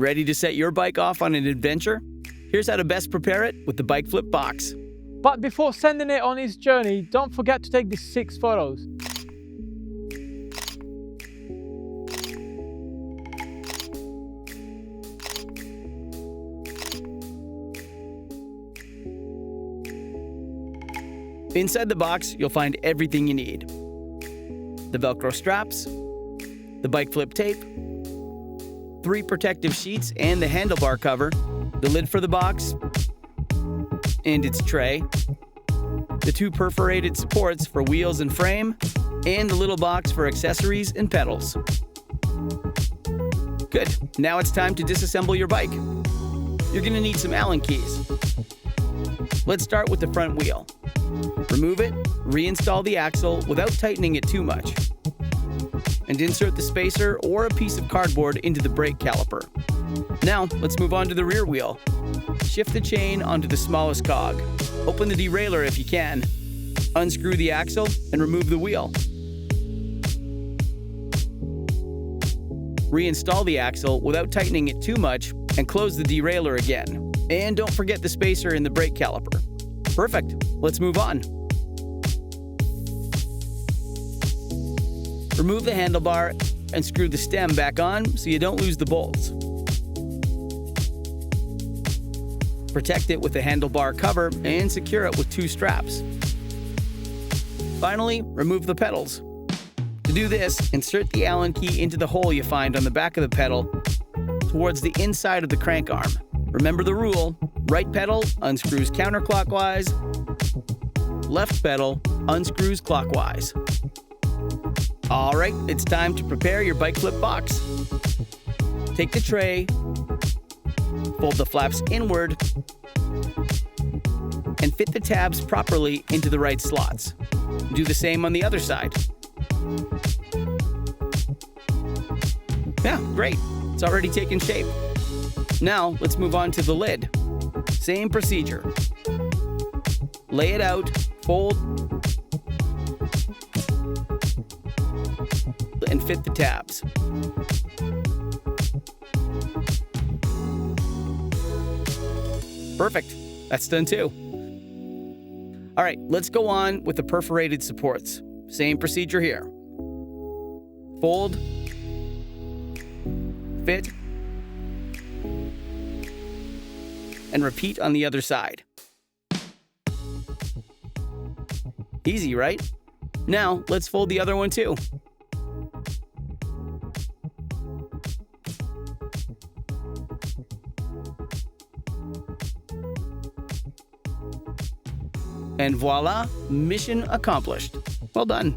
Ready to set your bike off on an adventure? Here's how to best prepare it with the Bike Flip box. But before sending it on its journey, don't forget to take these 6 photos. Inside the box, you'll find everything you need. The Velcro straps, the Bike Flip tape, 3 protective sheets and the handlebar cover, the lid for the box, and its tray, the 2 perforated supports for wheels and frame, and the little box for accessories and pedals. Good, now it's time to disassemble your bike. You're gonna need some Allen keys. Let's start with the front wheel. Remove it, reinstall the axle without tightening it too much, and insert the spacer or a piece of cardboard into the brake caliper. Now, let's move on to the rear wheel. Shift the chain onto the smallest cog. Open the derailleur if you can. Unscrew the axle and remove the wheel. Reinstall the axle without tightening it too much and close the derailleur again. And don't forget the spacer in the brake caliper. Perfect, let's move on. Remove the handlebar and screw the stem back on so you don't lose the bolts. Protect it with the handlebar cover and secure it with 2 straps. Finally, remove the pedals. To do this, insert the Allen key into the hole you find on the back of the pedal towards the inside of the crank arm. Remember the rule, right pedal unscrews counterclockwise, left pedal unscrews clockwise. All right, it's time to prepare your Bike Flip box. Take the tray, fold the flaps inward, and fit the tabs properly into the right slots. Do the same on the other side. Yeah, great. It's already taken shape. Now, let's move on to the lid. Same procedure. Lay it out, fold, and fit the tabs. Perfect. That's done too. All right, let's go on with the perforated supports. Same procedure here. Fold, fit, and repeat on the other side. Easy, right? Now, let's fold the other one too. And voila, mission accomplished. Well done.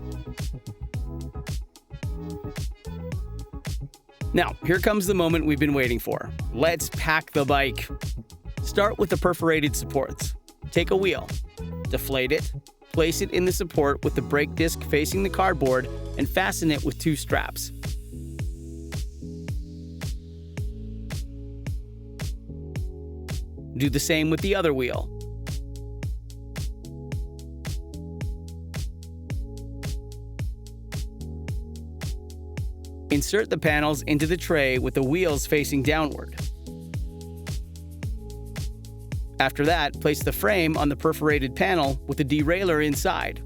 Now, here comes the moment we've been waiting for. Let's pack the bike. Start with the perforated supports. Take a wheel, deflate it, place it in the support with the brake disc facing the cardboard, and fasten it with 2 straps. Do the same with the other wheel. Insert the panels into the tray with the wheels facing downward. After that, place the frame on the perforated panel with the derailleur inside,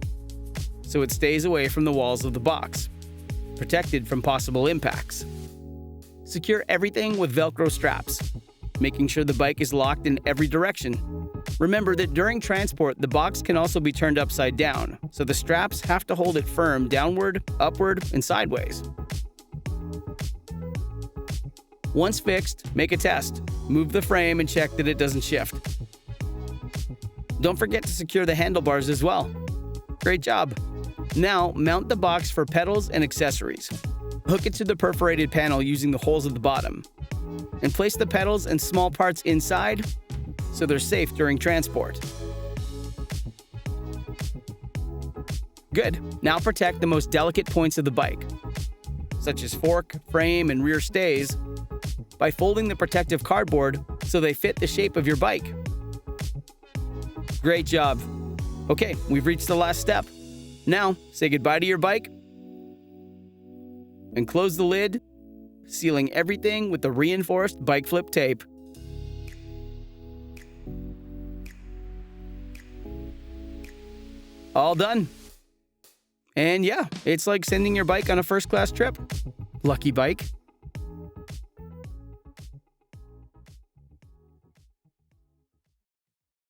so it stays away from the walls of the box, protected from possible impacts. Secure everything with Velcro straps, making sure the bike is locked in every direction. Remember that during transport, the box can also be turned upside down, so the straps have to hold it firm downward, upward, and sideways. Once fixed, make a test. Move the frame and check that it doesn't shift. Don't forget to secure the handlebars as well. Great job. Now, mount the box for pedals and accessories. Hook it to the perforated panel using the holes at the bottom. And place the pedals and small parts inside so they're safe during transport. Good. Now protect the most delicate points of the bike, such as fork, frame, and rear stays, by folding the protective cardboard so they fit the shape of your bike. Great job. Okay, we've reached the last step. Now, say goodbye to your bike and close the lid sealing everything with the reinforced bike flip tape. All done. And yeah, it's like sending your bike on a first-class trip. Lucky bike.